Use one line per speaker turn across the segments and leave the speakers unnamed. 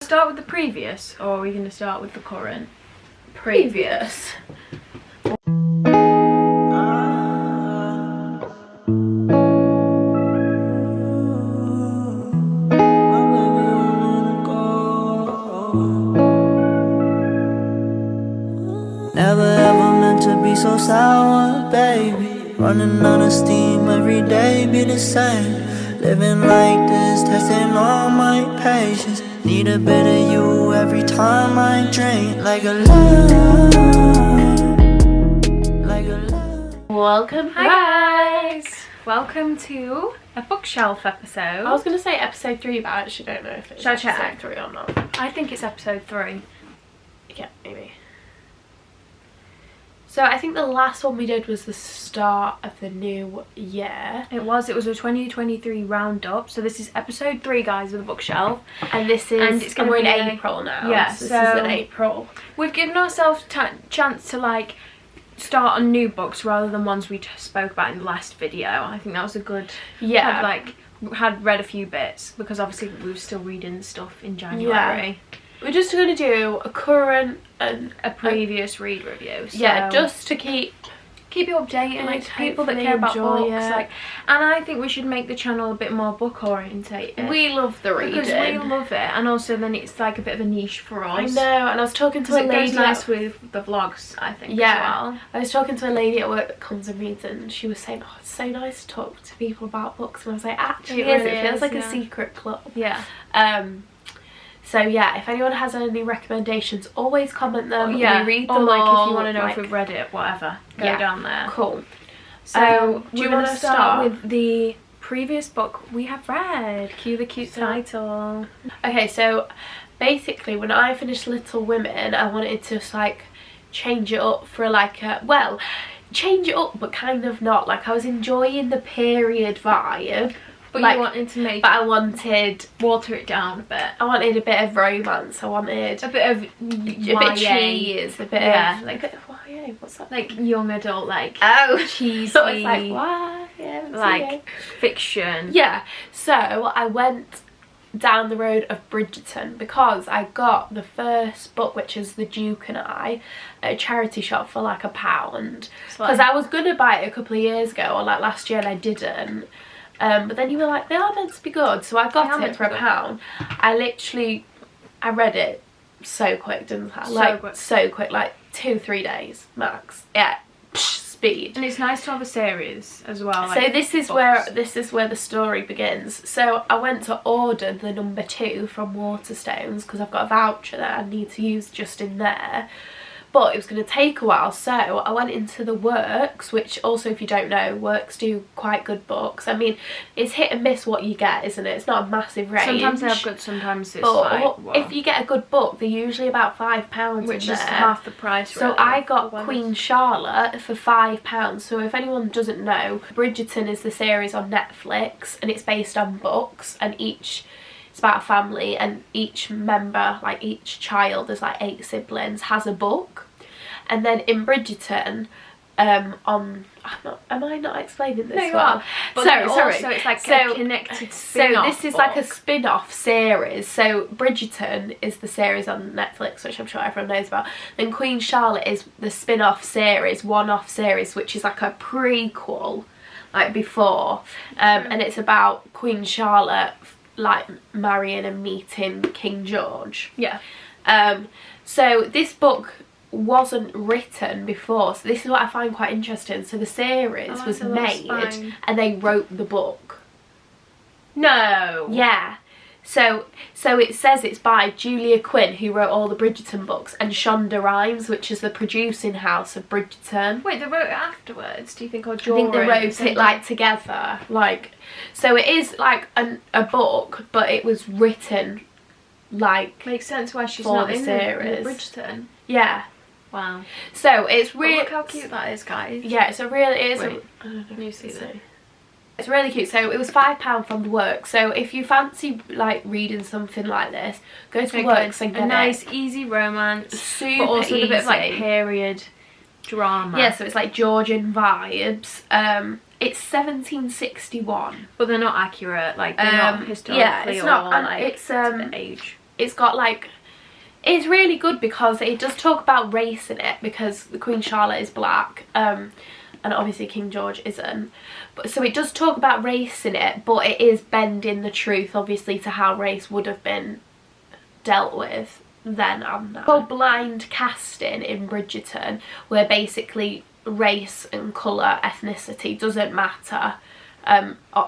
start with the previous, or are we going to start with the current?
Previous.
Never ever meant to be so sour, baby. Running out of steam every day, be the same. Living like this, testing all my patience. Need a bit of you every time I drink. Like a love, like a love.
Welcome
Hi
back.
guys! Welcome to a bookshelf episode.
I was going to say episode 3, but I actually don't know if it's
Shall I
episode
check?
3 or not.
I think it's episode 3.
Yeah, maybe. So I think the last one we did was the start of the new year.
It was a 2023 roundup. So this is episode 3, guys, of the bookshelf.
And this is,
And it's gonna
we're in
be
April now.
Yeah,
so this
so-
is in April.
We've given ourselves chance to like start on new books rather than ones we just spoke about in the last video. I think that was a good.
Yeah.
Had read a few bits because obviously we were still reading stuff in January.
We're just going to do a current and
A previous read review. So
yeah, just to keep
you updated, like to people that
hopefully
care about
enjoy
books.
it.
Like, and I think we should make the channel a bit more book orientated.
we love the reading.
Because we love it, and also then it's like a bit of a niche for us.
I know, and I was talking to a
Because it
lady
goes nice with the vlogs, I think,
yeah,
as well.
I was talking to a lady at work that comes and reads, and she was saying, oh, it's so nice to talk to people about books, and I was like, actually
It really
it feels
is,
like
yeah.
a secret club.
Yeah.
So yeah, if anyone has any recommendations, always comment them.
Yeah,
we read
or
them
like
all,
if you want to know
like,
if we've read it, whatever, go
yeah,
down there.
cool.
So
do you
want
want
to
to
start with the previous book we have read? Cue the cute title.
Okay, so basically when I finished Little Women, I wanted to just like change it up for like a, well, change it up but kind of not. Like I was enjoying the period vibe,
But
like,
you wanted to make
but I wanted
water it down a bit.
a bit of romance. I wanted
A bit of
a bit cheese, a bit
Yeah,
of
like-
a bit of YA. What's that?
like young adult, like
Oh,
cheesy,
so it's like YA,
like fiction.
yeah. So I went down the road of Bridgerton because I got the first book, which is The Duke and I, at a charity shop for like £1. Because I was gonna buy it a couple of years ago, or like last year, and I didn't. But then you were like, they are meant to be good, so I got it for £1. I read it so quick, didn't I? Like so quick, like 2-3 days max. Yeah, speed.
And it's nice to have a series as well.
So
like
this is where the story begins. So I went to order the number 2 from Waterstones because I've got a voucher that I need to use just in there. But it was going to take a while, so I went into the Works, which also, if you don't know, Works do quite good books. I mean, it's hit and miss what you get, isn't it? It's not a massive range.
Sometimes they have good, sometimes it's
but
like, well,
if you get a good book, they're usually about £5
which
in
is
there.
half the price.
So
really,
I got
for
Queen Charlotte for £5. So if anyone doesn't know, Bridgerton is the series on Netflix, and it's based on books, and it's about a family, and each member, like each child, there's like 8 siblings, has a book. And then in Bridgerton, am I not explaining this
No, you
well?
are. But
sorry.
So it's like a connected
So
spin-off
this is like a
book.
spin-off series. So Bridgerton is the series on Netflix, which I'm sure everyone knows about. Then Queen Charlotte is the spin-off series, one-off series, which is like a prequel, like before. And it's about Queen Charlotte like marrying and meeting King George.
Yeah.
So this book wasn't written before, so this is what I find quite interesting. So the series was made and they wrote the book.
No.
Yeah. So it says it's by Julia Quinn, who wrote all the Bridgerton books, and Shonda Rhimes, which is the producing house of Bridgerton.
Wait, they wrote it afterwards, do you think, or
I
during?
think they wrote it like together, like, so it is like a book, but it was written like
Makes sense why she's
for
not
the
in
series.
the Bridgerton.
Yeah.
Wow.
So it's
But
really
look how cute that is, guys.
Yeah, it's a really it is.
Wait,
I don't know.
you see that?
It's really cute. So it was £5 from the Works. So if you fancy like reading something like this, go to the Works and get
a nice,
it.
easy romance,
Super
but also
easy.
a bit of like period drama.
Yeah, so it's like Georgian vibes. It's 1761.
But they're not accurate. Like they're not historically
yeah, it's not.
or
And
like
it's
to the age.
it's got like, it's really good because it does talk about race in it, because the Queen Charlotte is black, and obviously King George isn't. But so it does talk about race in it, but it is bending the truth obviously to how race would have been dealt with then and now. Called blind casting in Bridgerton, where basically race and colour, ethnicity doesn't matter,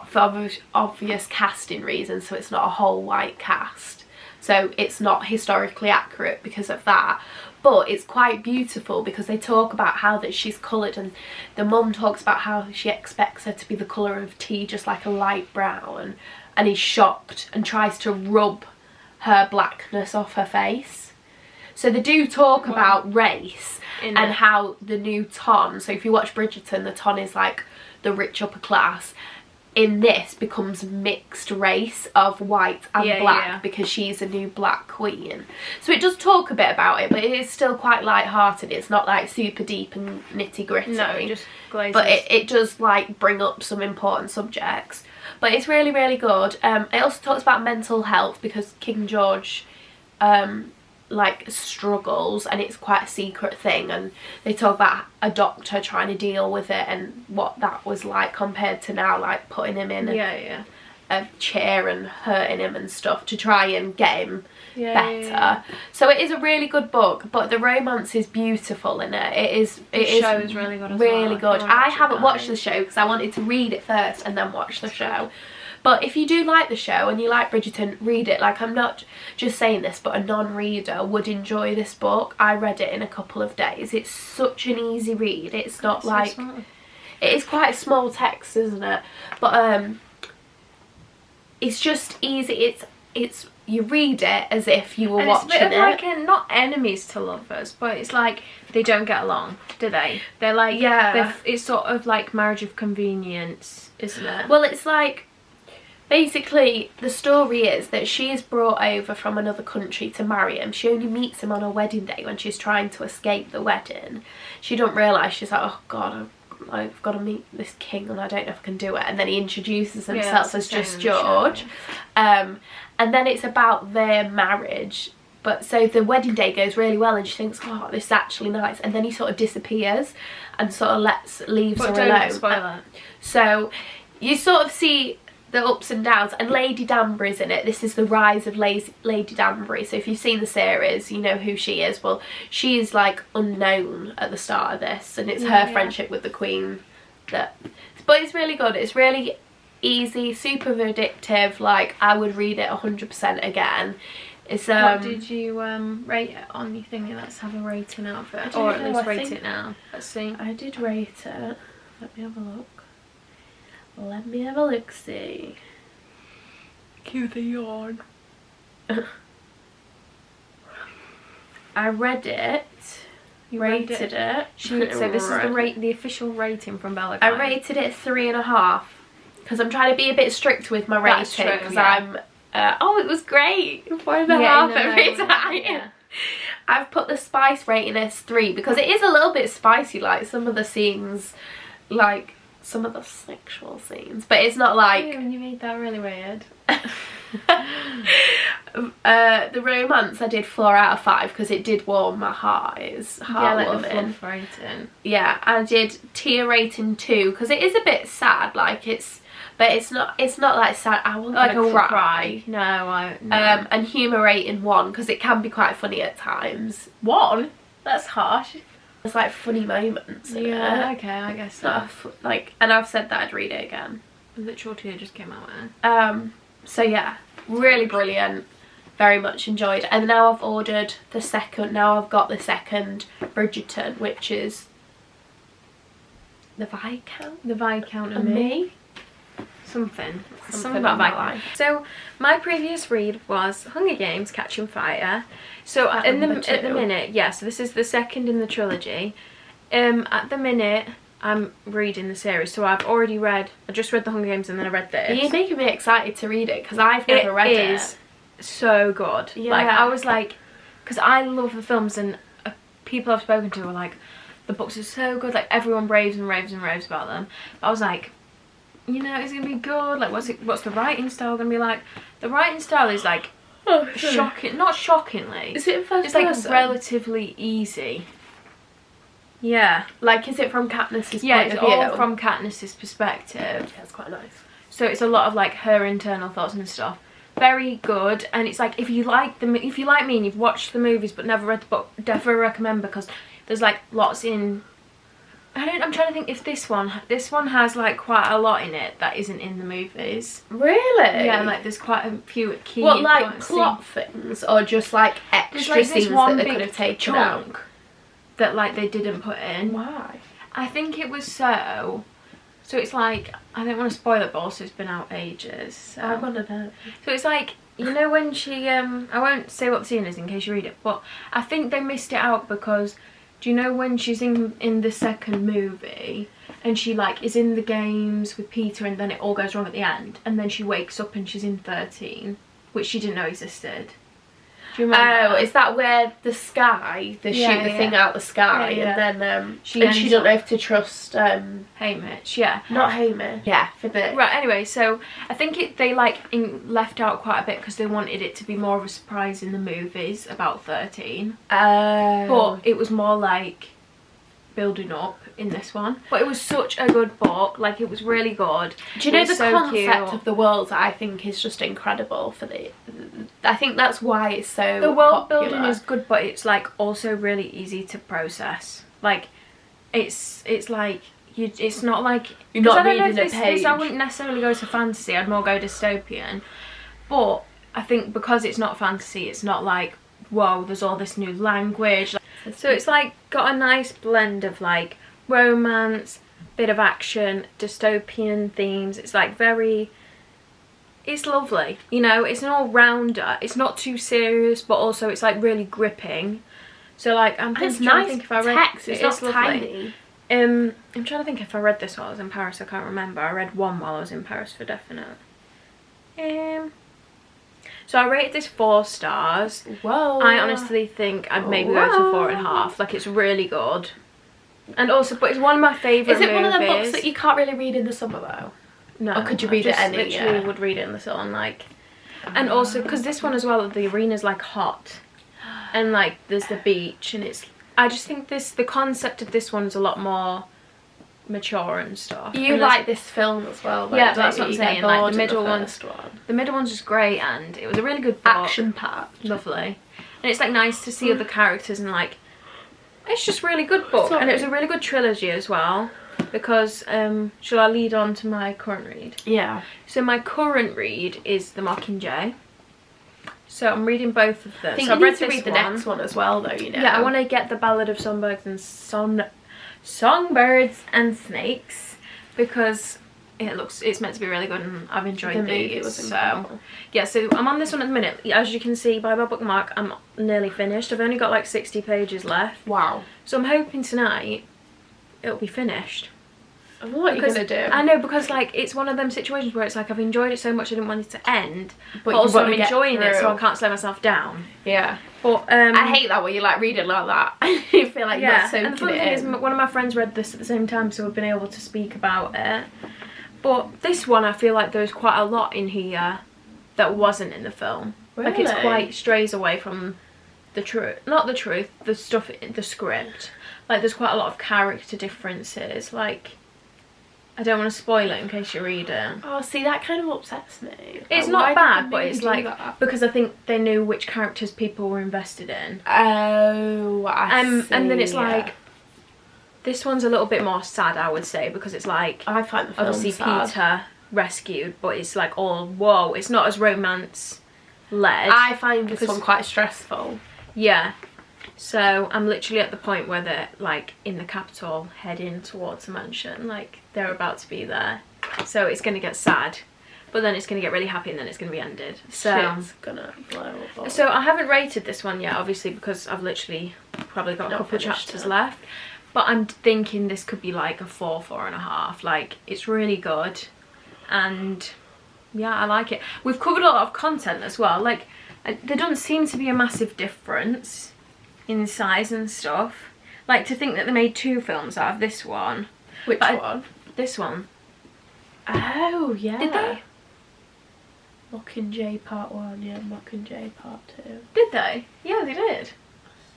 for obvious casting reasons, so it's not a whole white cast, so it's not historically accurate because of that. But it's quite beautiful because they talk about how that she's coloured, and the mum talks about how she expects her to be the colour of tea, just like a light brown, and he's shocked and tries to rub her blackness off her face. So they do talk about race and how the new ton, so if you watch Bridgerton, the ton is like the rich upper class. In this becomes mixed race of white and black because she's a new black queen. So it does talk a bit about it, but it is still quite light-hearted. It's not like super deep and nitty-gritty.
No, it just glazes.
But it does like bring up some important subjects. But it's really, really good. It also talks about mental health because King George like struggles, and it's quite a secret thing, and they talk about a doctor trying to deal with it and what that was like compared to now, like putting him in a chair and hurting him and stuff to try and get him better. So it is a really good book, but the romance is beautiful in it. The show is really good as well. Good. I haven't watched the show because I wanted to read it first and then watch the show. But if you do like the show and you like Bridgerton, read it. Like, I'm not just saying this, but a non-reader would enjoy this book. I read it in a couple of days. It's such an easy read. It's not like... It is quite a small text, isn't it? But it's just easy. It's you read it as if you were watching it.
It's a bit of like not enemies to lovers, but it's like they don't get along, do they? They're like... It's sort of like marriage of convenience, isn't it?
Well, it's like... Basically, the story is that she is brought over from another country to marry him. She only meets him on her wedding day when she's trying to escape the wedding. She don't realise, she's like, oh God, I've got to meet this king and I don't know if I can do it. And then he introduces himself as just George. And then it's about their marriage. But so the wedding day goes really well and she thinks, oh, this is actually nice. And then he sort of disappears and sort of leaves her alone.
Don't spoil it.
So you sort of see the ups and downs, and Lady Danbury's in it. This is the rise of Lady Danbury. So if you've seen the series, you know who she is. Well, she is like unknown at the start of this, and it's her friendship with the Queen that... But it's really good. It's really easy, super addictive. Like, I would read it 100% again. It's
what did you rate it on? You thinking let's have a rating out of it, or at least rate it now? Let's see.
I did rate it. Let me have a look. Let me have a look-see.
Cue the yawn.
I read it. You rated it.
So this is the official rating from Bella.
I rated it 3.5 because I'm trying to be a bit strict with my rating because I'm. Oh, it was great. 4.5 every time. Yeah. I've put the spice rating as 3 because it is a little bit spicy. Like some of the scenes, like. Some of the sexual scenes, but it's not like...
Ew, you made that really weird.
The romance I did 4 out of 5 because it did warm my heart. It's heartwarming. Yeah, I did tear rating 2 because it is a bit sad. Like but it's not like sad. I won't like cry.
No, no.
And humour rating 1 because it can be quite funny at times.
1? That's harsh.
There's like funny moments in it.
Okay, I guess so.
Like, and I've said that I'd read it again.
A literal tear just came out there.
So yeah, really brilliant. Very much enjoyed. And now I've ordered the second. Now I've got the second Bridgerton, which is the Viscount.
The Viscount
and Me.
Something about Viscount. So my previous read was Hunger Games: Catching Fire. So at the minute, so this is the second in the trilogy. At the minute I'm reading the series, so I've already read, I just read the Hunger Games and then I read this.
You're making me excited to read it because I've never read it. It is
so good. Yeah. Like, I was like, because I love the films, and people I've spoken to are like, the books are so good, like everyone raves and raves and raves about them. But I was like, you know, it's gonna be good. Like, what's the writing style gonna be like? The writing style is like shocking. Not shockingly.
Is it in first
it's
person?
like relatively easy. Yeah.
Like, is it from Katniss's point
Yeah, it's
of view?
all from Katniss's perspective.
Yeah, it's quite nice.
So it's a lot of like her internal thoughts and stuff. Very good, and it's like if you like me and you've watched the movies but never read the book, definitely recommend, because there's like lots in. I'm trying to think if this one has like quite a lot in it that isn't in the movies.
Really?
Yeah, like there's quite a few key.
What, like plot things, or just like extra
like
scenes that they could have taken out?
That like they didn't put in.
Why?
I think it was so it's like, I don't want to spoil it, but also it's been out ages. So.
I want to know.
So it's like, you know when she, I won't say what the scene is in case you read it, but I think they missed it out because, do you know when she's in the second movie and she like is in the games with Peter and then it all goes wrong at the end and then she wakes up and she's in 13, which she didn't know existed. Do you remember?
Oh, is that where the sky, they shoot the thing out the sky, and then she don't know if to trust
Hamish, yeah.
Not Hamish. Yeah, for the...
Right, anyway, so I think they like left out quite a bit because they wanted it to be more of a surprise in the movies about 13. But it was more like building up in this one. But it was such a good book, like it was really good.
Do you know the concept of the world, I think, is just incredible for the... I think that's why it's so
the world
popular.
building is good, but it's like also really easy to process. Like it's like it's not like
you're not reading a page.
I wouldn't necessarily go to fantasy, I'd more go dystopian. But I think because it's not fantasy, it's not like, whoa, there's all this new language. So it's like got a nice blend of like romance, bit of action, dystopian themes. It's like it's lovely, you know, it's an all-rounder. It's not too serious, but also it's like really gripping. So like I'm trying to think if I read
text. It's not tiny.
I'm trying to think if I read this while I was in Paris. I can't remember. I read one while I was in Paris for definite. So I rated this 4 stars.
Whoa.
I honestly think I'd maybe go to 4.5. Like it's really good. And also, but it's one of my favourite movies.
Is it one of the books that you can't really read in the summer though?
No.
Or could you read it any year?
I literally would read it in the sun, like. And also, because this one as well, the arena's like hot. And like there's the beach and it's... I just think the concept of this one is a lot more mature and stuff.
You like this film as well though,
yeah, that's what I'm saying. Like the middle
one.
The middle one's just great and it was a really good book.
Action-packed.
Lovely. And it's like nice to see other characters and like... It's just really good book. And it was a really good trilogy as well. Because, shall I lead on to my current read?
Yeah.
So my current read is The Mockingjay. So I'm reading both of them.
I think
so
you need to read the next one as well though, you know.
Yeah, I want to get The Ballad of Songbirds and Snakes because it's meant to be really good and I've enjoyed these. So yeah, so I'm on this one at the minute. As you can see by my bookmark, I'm nearly finished. I've only got like 60 pages left.
Wow.
So I'm hoping tonight it'll be finished.
What are you gonna do?
I know, because like it's one of them situations where it's like I've enjoyed it so much I didn't want it to end, but
also
I'm enjoying it, so I can't slow myself down.
Yeah.
But
I hate that when you like reading like that. You feel like you're soaking
and the funny thing is, one of my friends read this at the same time, so we've been able to speak about it. But this one, I feel like there's quite a lot in here that wasn't in the film.
Really?
Like it's quite strays away from the truth, not the truth, the stuff in the script. Like there's quite a lot of character differences. Like I don't want to spoil it in case you read it.
Oh, see, that kind of upsets me.
It's not bad, but it's like because I think they knew which characters people were invested in.
Oh, I see.
And then it's like this one's a little bit more sad, I would say, because it's like
I find the film
obviously
sad.
Peter rescued, but it's like all whoa. It's not as romance led.
I find this one quite stressful.
Yeah. So I'm literally at the point where they're like in the capital heading towards the mansion, like they're about to be there. So it's going to get sad, but then it's going to get really happy and then it's going to be ended. So
shit's gonna blow up.
So I haven't rated this one yet, obviously, because I've literally probably got a couple of chapters left. But I'm thinking this could be like a 4.5. Like it's really good, and yeah, I like it. We've covered a lot of content as well. Like there doesn't seem to be a massive difference in size and stuff. Like to think that they made 2 films out of this one.
Which one?
This one.
Oh yeah.
Did they?
Mockingjay Part 1, yeah, Mockingjay Part 2.
Did they? Yeah, they did.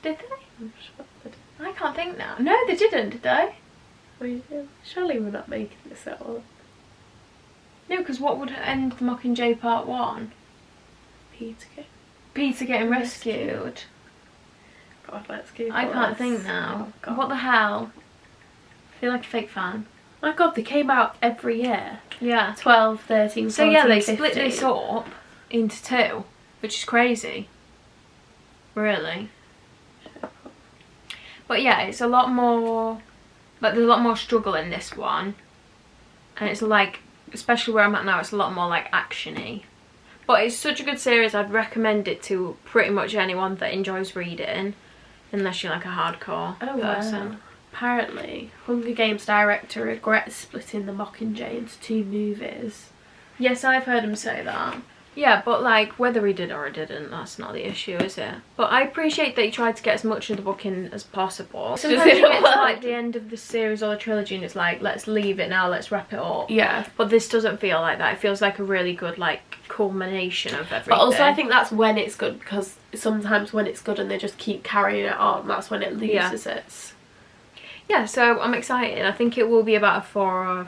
Did they?
I'm sure they did.
I can't think now. No, they didn't, did they?
Surely we're not making this up.
No, because what would end the Mockingjay Part 1? Peter getting rescued.
God, let's go.
I can't think now.
Oh,
what the hell? I feel like a fake fan.
My God, they came out every year.
Yeah.
12, 13, 14,
So yeah, they
15.
split this up into 2, which is crazy. Really. But yeah, it's a lot more, like there's a lot more struggle in this one. And it's like, especially where I'm at now, it's a lot more like action-y. But it's such a good series, I'd recommend it to pretty much anyone that enjoys reading. Unless you're like a hardcore person.
Wow. Apparently, Hunger Games director regrets splitting the Mockingjay into 2 movies.
Yes, I've heard him say that. Yeah, but like, whether he did or he didn't, that's not the issue, is it? But I appreciate that he tried to get as much of the book in as possible. Sometimes you get to like the end of the series or the trilogy and it's like, let's leave it now, let's wrap it up.
Yeah.
But this doesn't feel like that. It feels like a really good, like, culmination of everything.
But also I think that's when it's good, because sometimes when it's good and they just keep carrying it on, that's when it loses its...
Yeah, so I'm excited. I think it will be about a 4 or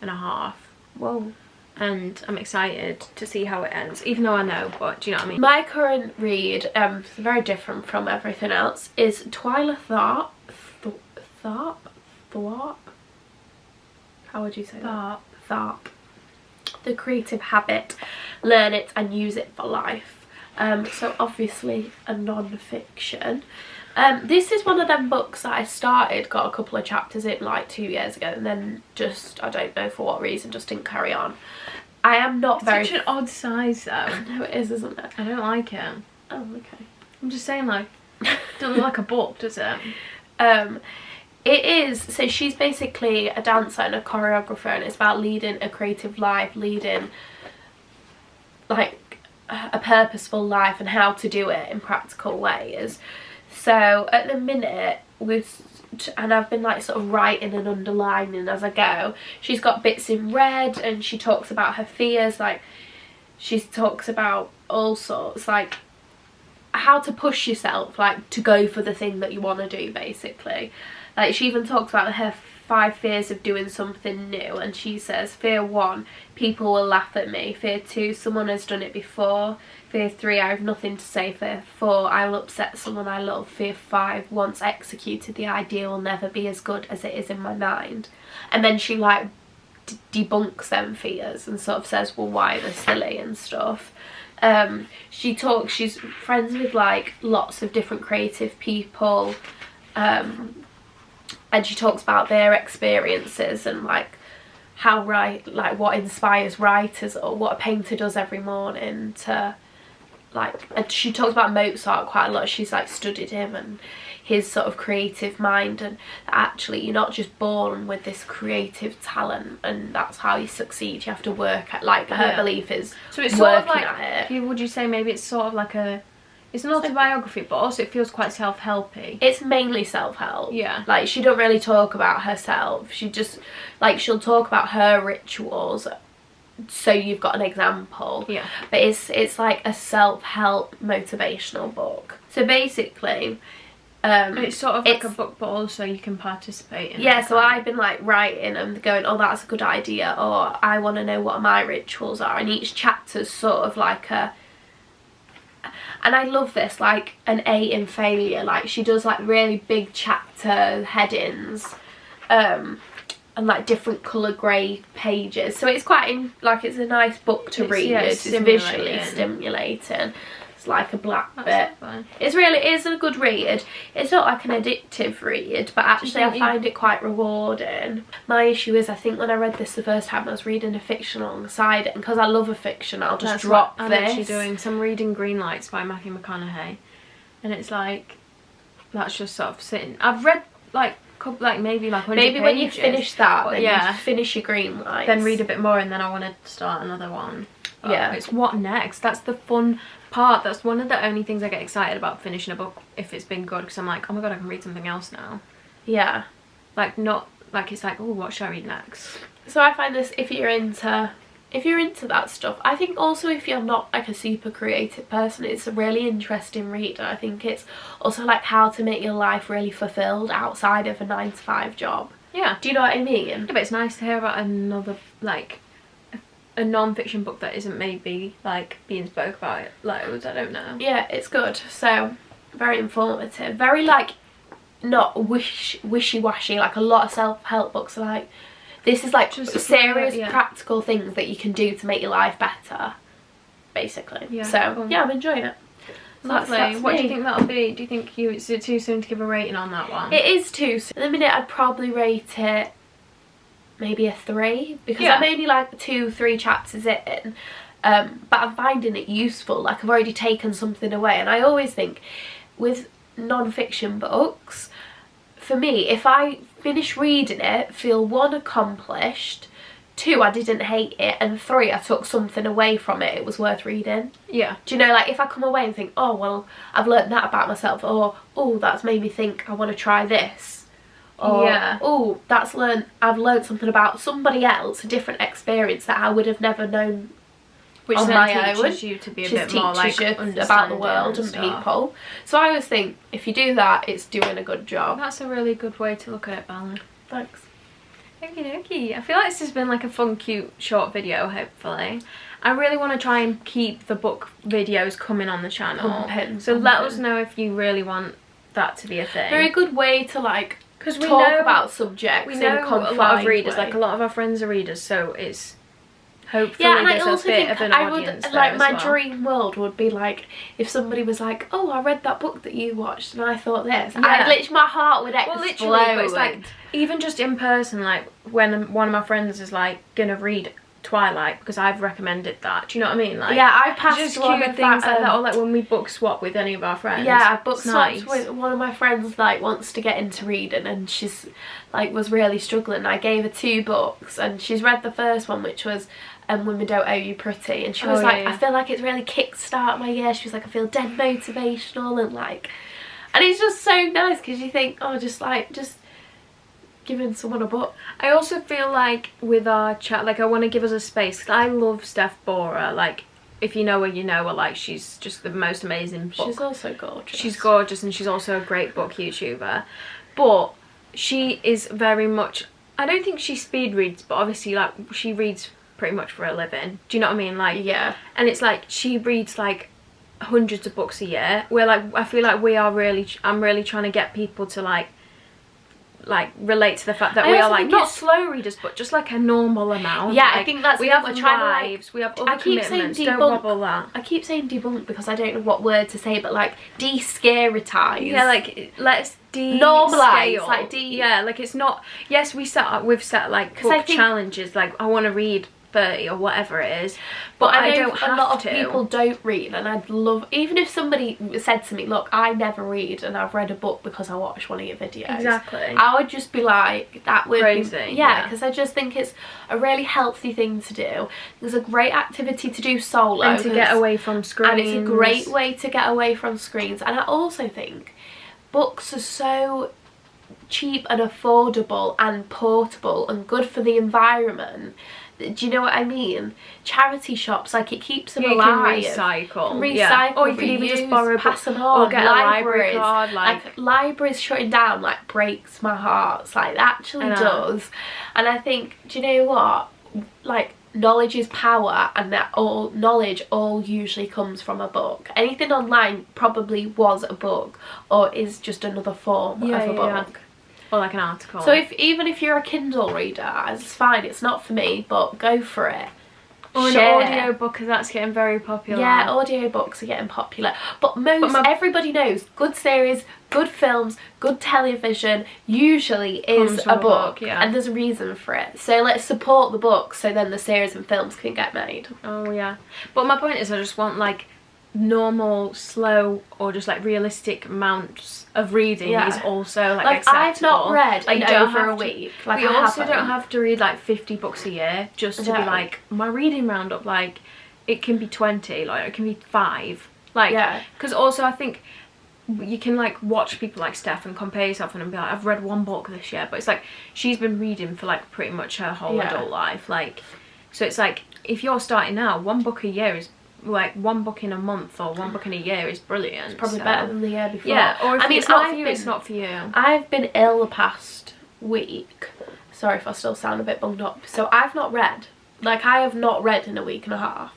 4.5.
Whoa.
And I'm excited to see how it ends, even though I know, but do you know what I mean?
My current read, very different from everything else, is Twyla Tharp. Tharp? How would you say that? Tharp. The Creative Habit, Learn It and Use It for Life. So obviously a non-fiction. This is one of them books that I started, got a couple of chapters in like 2 years ago, and then just, I don't know for what reason, just didn't carry on. I am not very...
It's such an odd size though.
No, it is, isn't it?
I don't like it.
Oh, okay.
I'm just saying, like, it doesn't look like a book, does it?
It is, so she's basically a dancer and a choreographer, and it's about leading a creative life, leading like a purposeful life and how to do it in practical ways. So at the minute, and I've been like sort of writing and underlining as I go, she's got bits in red and she talks about her fears, like she talks about all sorts, like how to push yourself, like to go for the thing that you want to do basically. Like she even talks about her 5 fears of doing something new, and she says, fear 1, people will laugh at me. Fear 2, someone has done it before. Fear 3, I have nothing to say. Fear 4, I will upset someone I love. Fear 5, once executed, the idea will never be as good as it is in my mind. And then she like debunks them fears and sort of says, well, why they're silly and stuff. She's friends with like lots of different creative people, and she talks about their experiences and like how what inspires writers, or what a painter does every morning to like, and she talks about Mozart quite a lot. She's like studied him and his sort of creative mind, and actually you're not just born with this creative talent and that's how you succeed. You have to work at, like, her belief is
so it's
working
sort of like,
at it.
Would you say maybe it's sort of like it's an autobiography, but also it feels quite self-helpy?
It's mainly self-help.
Yeah. Like,
she don't really talk about herself. She just, like, she'll talk about her rituals, so you've got an example. Yeah. But it's like a self-help motivational book. So basically...
it's sort of like a book, but also you can participate in it.
Yeah, so I've been like writing and going, oh, that's a good idea, or I want to know what my rituals are, and each chapter's sort of like a... And I love this, like an A in failure. Like she does like really big chapter headings, and like different colour grey pages. So it's quite it's a nice book to read.
Yeah,
it's visually stimulating. It's like a black bit. It is a good read. It's not like an addictive read, but actually I find it quite rewarding. My issue is, I think when I read this the first time, I was reading a fiction alongside it, and because I love a fiction, I'll just drop this.
I'm actually doing some reading Green Lights by Matthew McConaughey, and it's like, that's just sort of sitting. I've read like maybe like 100 pages.
When you finish that, then you finish your Green Lights,
then read a bit more, and then I want to start another one.
Yeah,
it's what next. That's the fun part. That's one of the only things I get excited about finishing a book, if it's been good, because I'm like, oh my god, I can read something else now. Yeah, like not like it's like, oh, what should I read next?
So I find this, if you're into if you're into that stuff, I think also if you're not like a super creative person, it's a really interesting read. I think it's also like how to make your life really fulfilled outside of a 9-to-5 job.
Yeah.
Do you know what I mean?
Yeah, but it's nice to hear about another, like, a non-fiction book that isn't maybe, like, being spoke about loads, I don't know.
Yeah, it's good. So, very informative. Very, like, not wishy-washy, like a lot of self-help books are like, this is like just serious practical things that you can do to make your life better, basically. Yeah, so cool. Yeah, I'm enjoying it.
Lovely. That's what do you think that'll be? Do you think is it too soon to give a rating on that one?
It is too soon. At the minute I'd probably rate it maybe a 3, because I'm only like 2-3 chapters in, but I'm finding it useful. Like I've already taken something away, and I always think with non-fiction books, for me, if I finish reading it, feel 1, accomplished, 2, I didn't hate it, and 3, I took something away from it, it was worth reading. Yeah. Do you know, like if I come away and think, oh well, I've learnt that about myself, or oh, that's made me think I want to try this, or oh, I've learnt something about somebody else, a different experience that I would have never known. Which on my own, teaches you to be a bit more like about the world and people. So I always think if you do that, it's doing a good job.
That's a really good way to look at it, Bella.
Thanks.
Okie dokie. I feel like this has been like a fun, cute, short video, hopefully. I really want to try and keep the book videos coming on the channel. So let us know if you really want that to be a thing.
Very good way to like talk about subjects.
We know a lot of readers, like a lot of our friends are readers, so it's hopefully
and
there's a bit of an audience there
like
as
my
well.
Dream world would be like if somebody was like, oh, I read that book that you watched and I thought this. Literally my heart would explode. Well, literally,
but it's like even just in person, like when one of my friends is like gonna read Twilight because I've recommended that. Do you know what I mean? Like,
yeah, I passed
just cute things like that, or like when we book swap with any of our friends.
Yeah, I book swapped with one of my friends, like wants to get into reading, and she's like was really struggling. I gave her 2 books, and she's read the first one, which was Women Don't Owe You Pretty, and she was I feel like it's really kickstart my year. She was like, I feel dead motivational, and it's just so nice because you think, oh, just giving someone a book.
I also feel like with our chat, like I want to give us a space, because I love Steph Bora. Like if you know her, you know her. Like she's just the most amazing book.
She's also gorgeous.
She's gorgeous, and she's also a great book YouTuber. But she is very much, I don't think she speed reads, but obviously like she reads pretty much for a living. Do you know what I mean? Like,
yeah.
And it's like she reads like hundreds of books a year. We're like, I feel like I'm really trying to get people to like relate to the fact that we are like not slow readers, but just like a normal amount.
Yeah,
like,
I think that's
we have
lives,
like, we have other commitments. Don't wobble that.
I keep saying debunk because I don't know what word to say, but like de-scaritize.
Yeah, like let's
normalize, like
yeah, like it's not. Yes, we've set like book challenges. Like I want to read 30 or whatever it is, but I don't have
a lot of people don't read, and I'd love, even if somebody said to me, look, I never read and I've read a book because I watched one of your videos,
exactly,
I would just be like, that would
crazy.
Yeah, because I just think it's a really healthy thing to do. There's a great activity to do solo
and to get away from screens,
and it's a great way to get away from screens. And I also think books are so cheap and affordable and portable and good for the environment. Do you know what I mean? Charity shops, like it keeps them alive.
You can recycle.
Yeah.
Or you can even just borrow,
pass them on.
Or get a library card.
Like libraries shutting down like breaks my heart. Like it actually does. And I think, do you know what? Like knowledge is power, and that knowledge usually comes from a book. Anything online probably was a book or is just another form of a book.
Or like an article.
So even if you're a Kindle reader, it's fine, it's not for me, but go for it.
Or an audio book, because that's getting very popular.
Yeah, audiobooks are getting popular. But everybody knows good series, good films, good television usually is a book.
Yeah.
And there's a reason for it. So let's support the books so then the series and films can get made.
Oh yeah. But my point is I just want like normal, slow, or just like realistic amounts of reading is also like acceptable.
I've not read
like
over a week. Like
we also don't have to read like 50 books a year just to be like my reading roundup. Like it can be 20, like it can be 5. Like because also I think you can like watch people like Steph and compare yourself and be like, I've read 1 book this year, but it's like she's been reading for like pretty much her whole adult life. Like So it's like, if you're starting now, 1 book a year is like 1 book in a month or 1 book in a year is brilliant.
It's probably better than the year before.
Yeah, or if it's not for you, it's not for you.
I've been ill the past week. Sorry if I still sound a bit bunged up. So I've not read. Like, I have not read in a week and a half.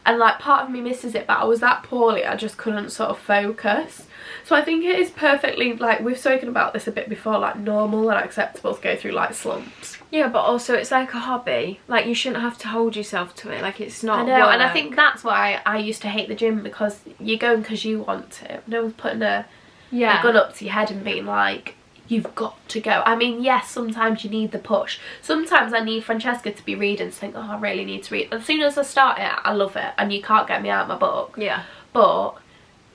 And like, part of me misses it, but I was that poorly I just couldn't sort of focus. So I think it is perfectly, like, we've spoken about this a bit before, like, normal and acceptable to go through like slumps.
Yeah, but also it's like a hobby. Like, you shouldn't have to hold yourself to it. Like, it's not
I know,
work.
and I think that's why I used to hate the gym, because you're going because you want to. No one's putting a gun up to your head and being like, you've got to go. I mean, yes, sometimes you need the push. Sometimes I need Francesca to be reading to think, oh, I really need to read. As soon as I start it, I love it, and you can't get me out of my book.
Yeah.
But,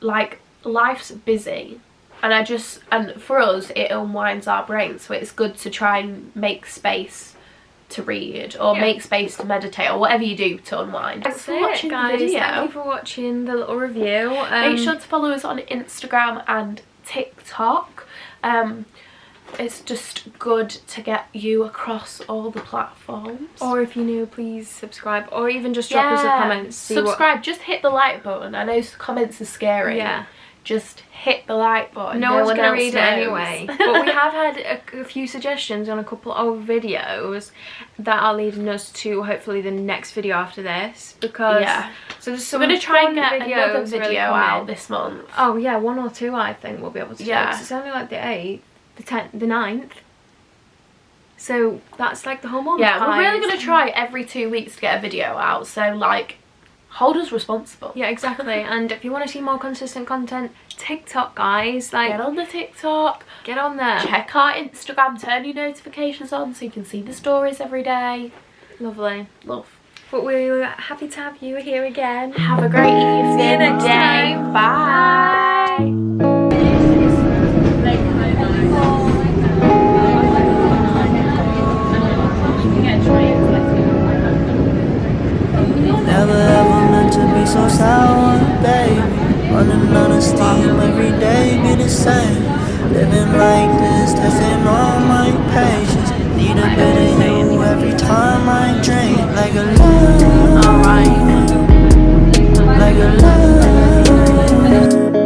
like, life's busy, and for us, it unwinds our brains, so it's good to try and make space to read, or make space to meditate, or whatever you do to unwind.
Thanks for watching, guys. Thank you for watching the little review.
Make sure to follow us on Instagram and TikTok. It's just good to get you across all the platforms.
Or if you're new, please subscribe, or even just drop us a comment.
Subscribe, just hit the like button. I know comments are scary.
Yeah.
Just hit the like button.
No one's going to read it anyway. But we have had a few suggestions on a couple of videos that are leading us to hopefully the next video after this. Because so there's some.
We're going to try and get another
video
really out this month.
Oh yeah, 1 or 2 I think we'll be able to do. It's only like the 8th, the 10th, the 9th. So that's like the whole month.
Yeah, we're really going to try every 2 weeks to get a video out. So like, hold us responsible.
Yeah, exactly. And if you want to see more consistent content, TikTok, guys, like,
get on the TikTok,
get on there,
check our Instagram, turn your notifications on so you can see the stories every day.
Lovely.
Love.
But we're happy to have you here again.
Have a great evening.
See you next time.
Bye.
Never ever meant to be so sour, baby. Running out of steam, every day be the same. Living like this, testing all my patience. Need a bit of you every